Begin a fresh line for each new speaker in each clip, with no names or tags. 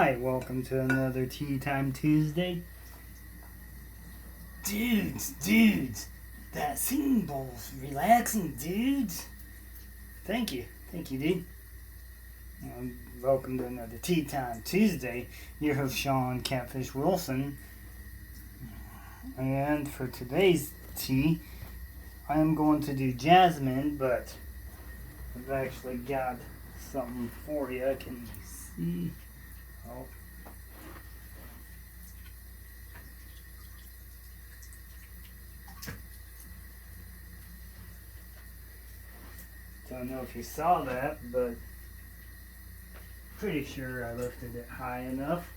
Alright, welcome to another Tea Time Tuesday. Dudes, that singing bowl's relaxing, dudes. Thank you, dude. Welcome to another Tea Time Tuesday. Your host, Sean Catfish Wilson. And for today's tea, I am going to do jasmine, but I've actually got something for you. Can you see? Oh. Don't know if you saw that, but pretty sure I lifted it high enough.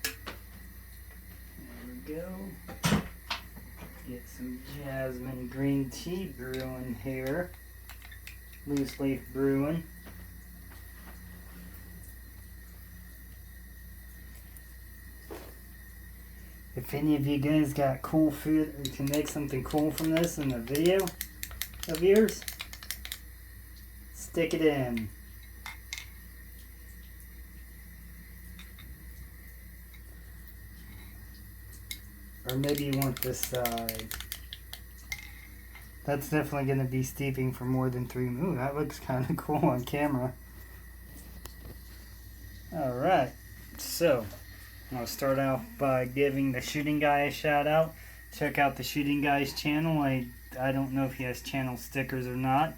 There we go. Get some jasmine green tea brewing here. Loose leaf brewing. If any of you guys got cool food or can make something cool from this in a video of yours, stick it in. Or maybe you want this side. That's definitely going to be steeping for more than 3 minutes. Ooh, that looks kind of cool on camera. Alright, so I'll start off by giving the Shooting Guy a shout out. Check out the Shooting Guy's channel. I don't know if he has channel stickers or not.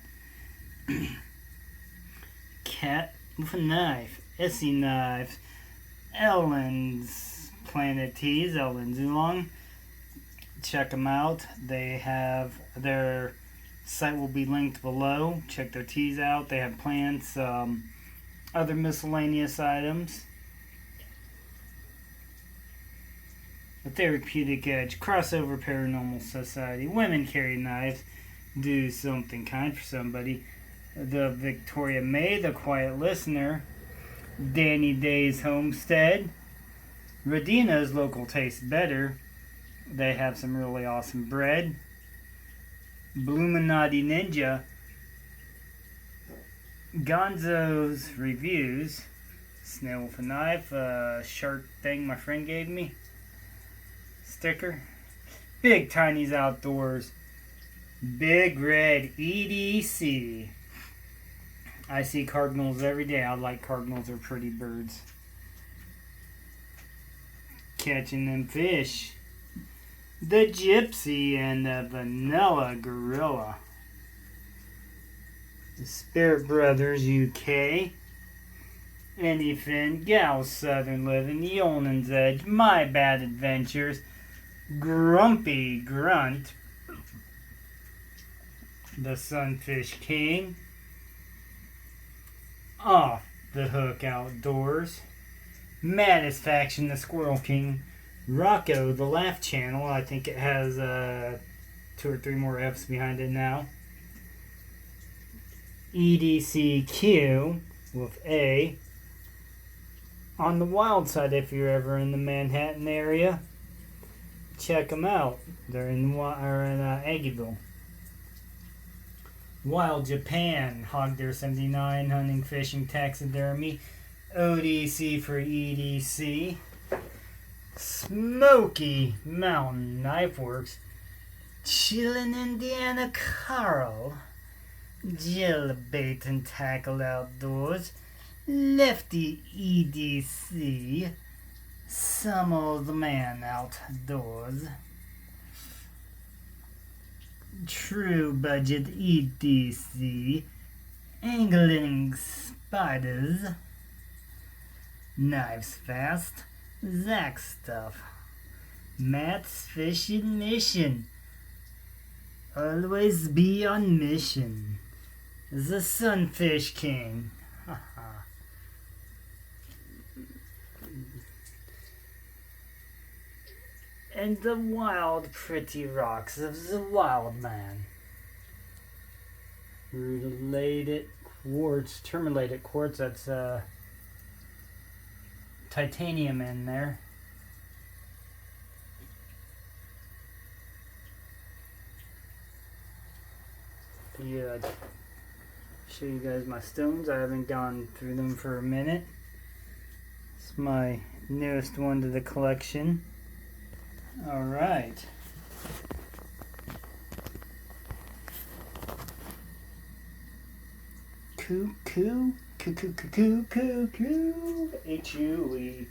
Cat with a Knife, Essie Knives, Ellen's Planet Teas, Ellen Zulong. Check them out. They have their site will be linked below. Check their teas out. They have plants, other miscellaneous items. The Therapeutic Edge, Crossover Paranormal Society, Women Carry Knives, Do Something Kind for Somebody, the Victoria May, The Quiet Listener, Danny Day's Homestead, Radina's Local Tastes Better. They have some really awesome bread. Bluminati Ninja, Gonzo's Reviews, Snail with a Knife, shark thing my friend gave me, sticker. Big Tiny's Outdoors, Big Red EDC. I see cardinals every day. I like cardinals, are pretty birds. Catching Them Fish, The Gypsy, and the Vanilla Gorilla. The Spirit Brothers UK, Anyfin, Gal Southern Living, Yolnan's Edge, My Bad Adventures, Grumpy Grunt, The Sunfish King, Off the Hook Outdoors, Maddest Faction, The Squirrel King, Rocco, The Laugh Channel. I think it has 2 or 3 more F's behind it now. EDCQ with A. On the Wild Side, if you're ever in the Manhattan area, check them out. They're in Aggieville. Wild Japan, Hog Dare 79, Hunting, Fishing, Taxidermy, ODC for EDC. Smoky Mountain Knife Works, Chillin' Indiana Carl, Jill Bait and Tackle Outdoors, Lefty EDC, Some Old Man Outdoors, True Budget EDC, Angling Spiders, Knives Fast, Zach Stuff, Matt's Fishing Mission, Always Be on Mission, The Sunfish King, and The Wild Pretty Rocks of the Wild Man. Related quartz, terminated quartz, that's titanium in there. Yeah, show you guys my stones. I haven't gone through them for a minute. It's my newest one to the collection. All right. Cuckoo, cuckoo, cuckoo, cuckoo, H-U-E.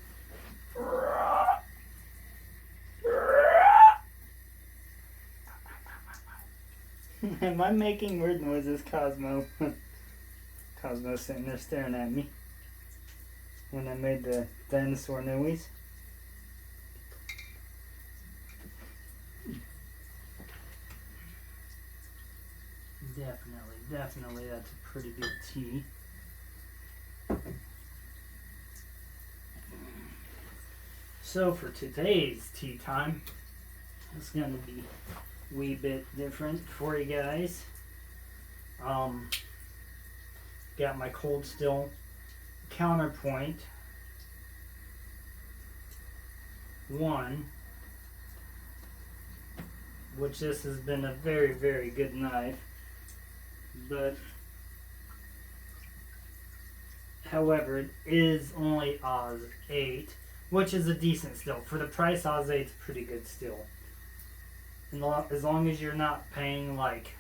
Am I making weird noises, Cosmo? Cosmo's sitting there staring at me when I made the dinosaur noise. Definitely, that's a pretty good tea. So for today's tea time, it's gonna be a wee bit different for you guys. Got my Cold Still Counterpoint 1, which this has been a very, very good knife. But however, it is only Oz 8, which is a decent still. For the price, Oz 8 is pretty good still. And as long as you're not paying like,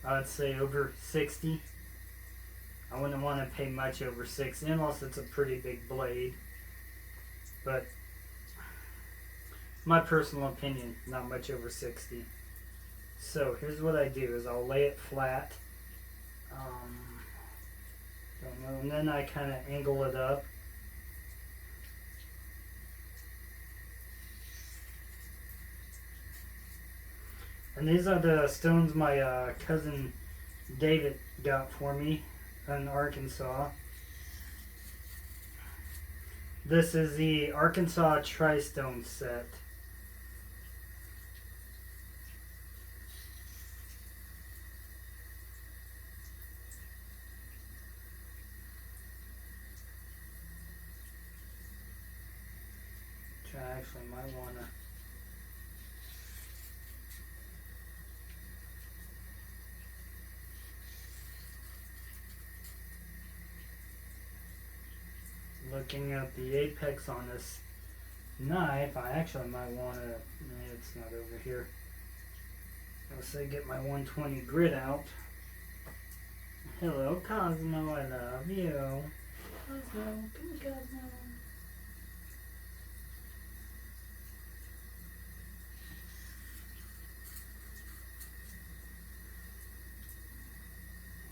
I'd say over 60. I wouldn't want to pay much over 60 unless it's a pretty big blade. But my personal opinion, not much over 60. So here's what I do is I'll lay it flat. Don't know, and then I kind of angle it up. And these are the stones my cousin David got for me in Arkansas. This is the Arkansas Tri-Stone set. Which I actually might want to looking at the apex on this knife, I actually might want to, it's not over here. I'll say get my 120 grit out. Hello, Cosmo, I love you. Cosmo, come here, Cosmo.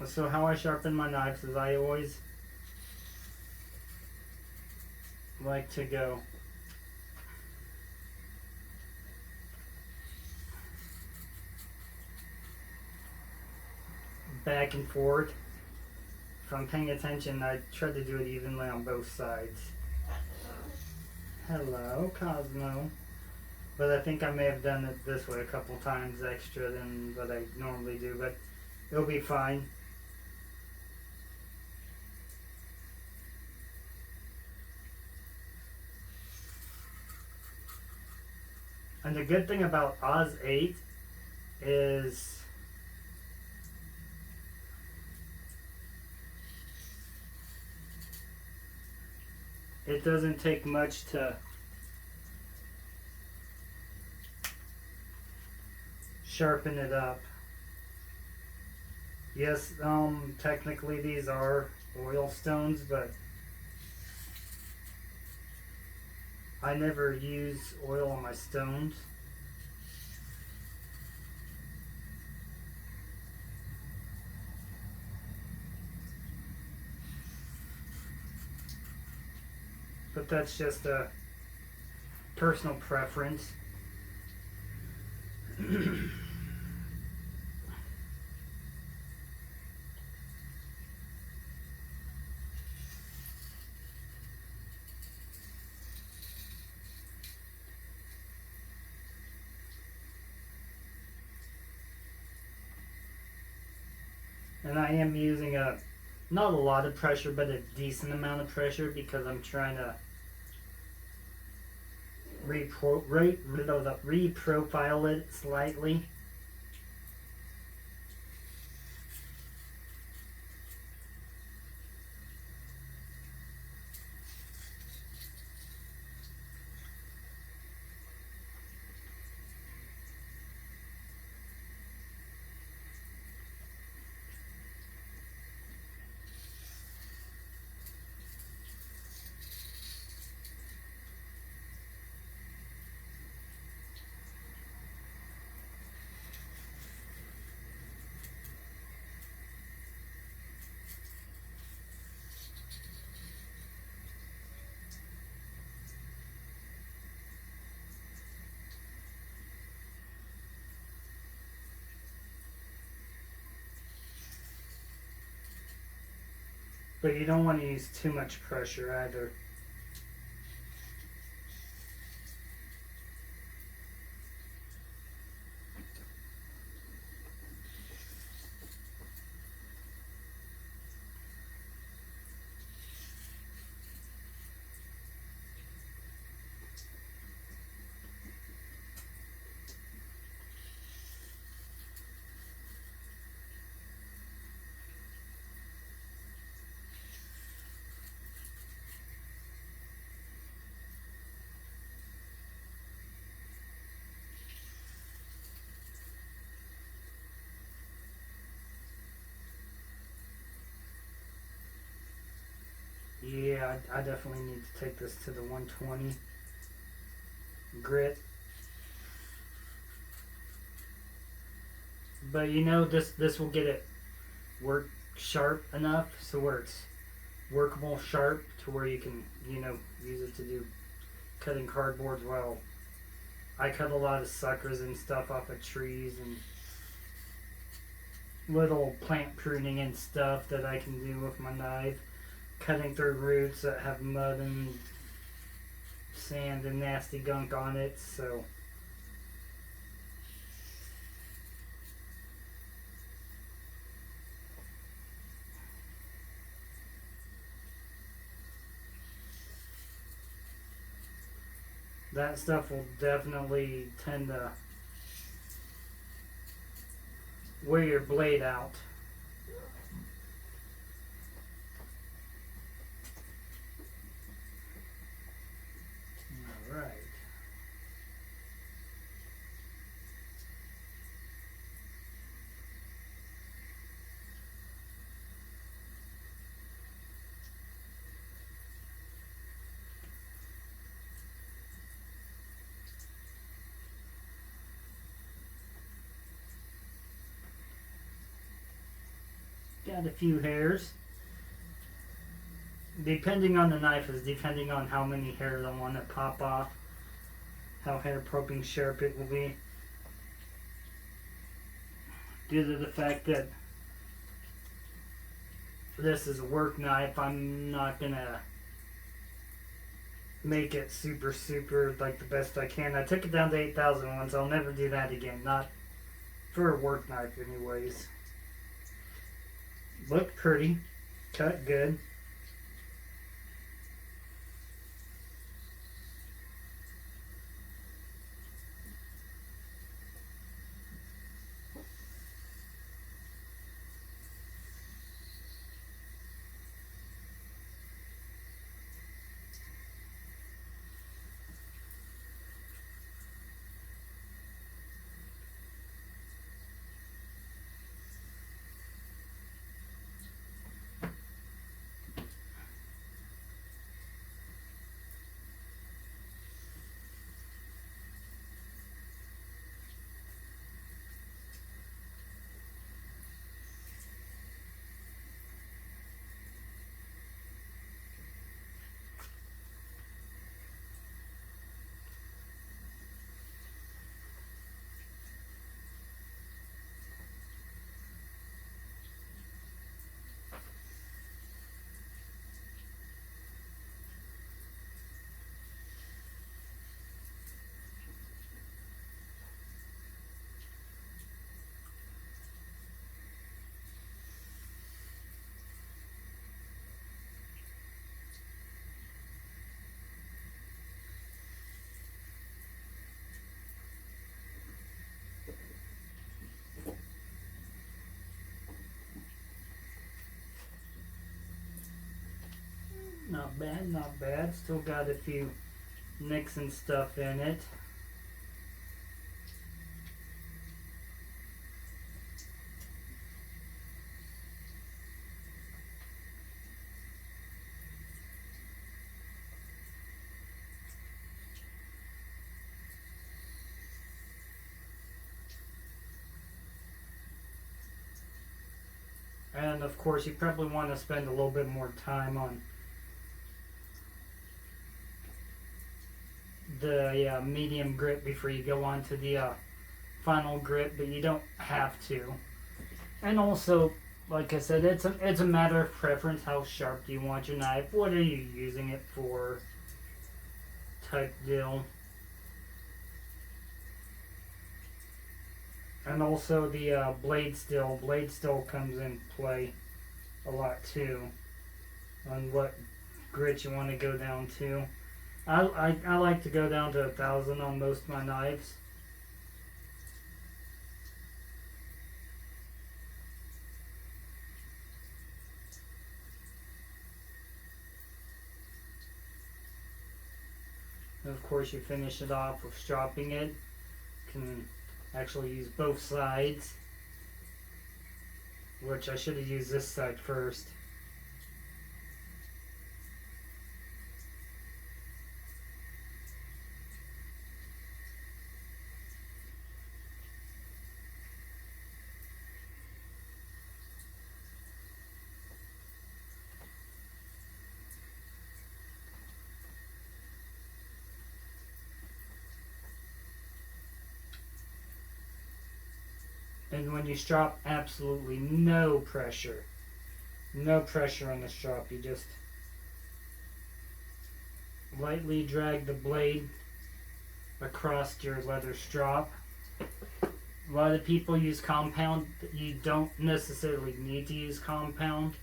So how I sharpen my knives is I always like to go back and forth. If I'm paying attention, I try to do it evenly on both sides. Hello, Cosmo. But I think I may have done it this way a couple times extra than what I normally do, but it'll be fine. And the good thing about Oz 8 is it doesn't take much to sharpen it up. Yes, technically these are oil stones, but I never use oil on my stones. But that's just a personal preference. And I am using not a lot of pressure, but a decent amount of pressure because I'm trying to reprofile it slightly. But you don't want to use too much pressure either. Yeah, I definitely need to take this to the 120 grit. But you know, this will get it work sharp enough so where it's workable sharp to where you can, you know, use it to do cutting cardboards. Well, I cut a lot of suckers and stuff off of trees and little plant pruning and stuff that I can do with my knife. Cutting through roots that have mud and sand and nasty gunk on it, so that stuff will definitely tend to wear your blade out. Alright. Got a few hairs. Depending on the knife is depending on how many hairs I want to pop off, how hair probing sharp it will be. Due to the fact that this is a work knife, I'm not gonna make it super like the best I can. I took it down to 8,000 once. I'll never do that again. Not for a work knife anyways. Looked pretty. Cut good. bad, not bad. Still got a few nicks and stuff in it. And of course, you probably want to spend a little bit more time on the medium grip before you go on to the final grip, but you don't have to. And also, like I said, it's a matter of preference. How sharp do you want your knife? What are you using it for? Type deal. And also the blade still. Blade still comes in play a lot too on what grit you want to go down to. I like to go down to 1,000 on most of my knives. And of course, you finish it off with stropping it. You can actually use both sides, which I should have used this side first. And when you strop, absolutely no pressure. No pressure on the strop. You just lightly drag the blade across your leather strop. A lot of people use compound. You don't necessarily need to use compound.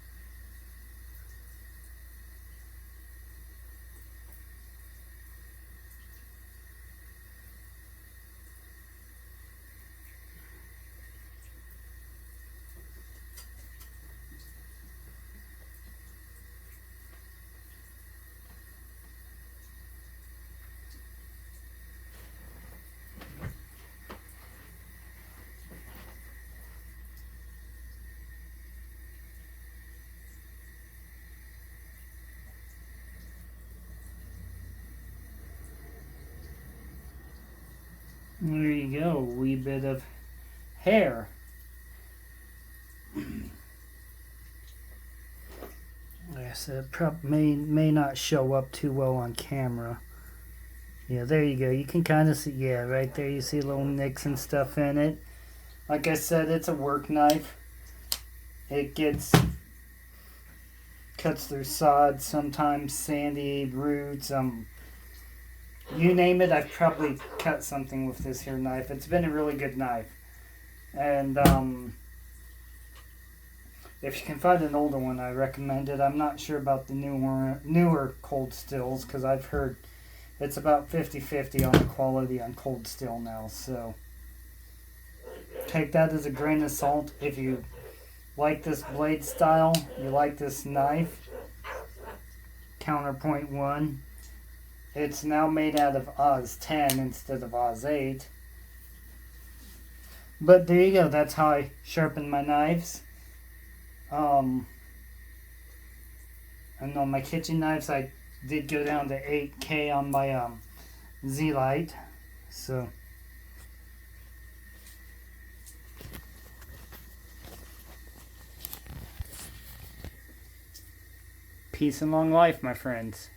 There you go, a wee bit of hair. Like I said, may not show up too well on camera. Yeah, there you go. You can kind of see, yeah, right there you see little nicks and stuff in it. Like I said, it's a work knife. It cuts through sod, sometimes sandy roots, you name it, I've probably cut something with this here knife. It's been a really good knife. And if you can find an older one, I recommend it. I'm not sure about the newer Cold Stills, because I've heard it's about 50-50 on the quality on Cold Still now. So take that as a grain of salt. If you like this blade style, you like this knife, Counterpoint 1. It's now made out of Oz 10 instead of Oz 8. But there you go. That's how I sharpen my knives. And on my kitchen knives, I did go down to 8K on my Z-Lite. So peace and long life, my friends.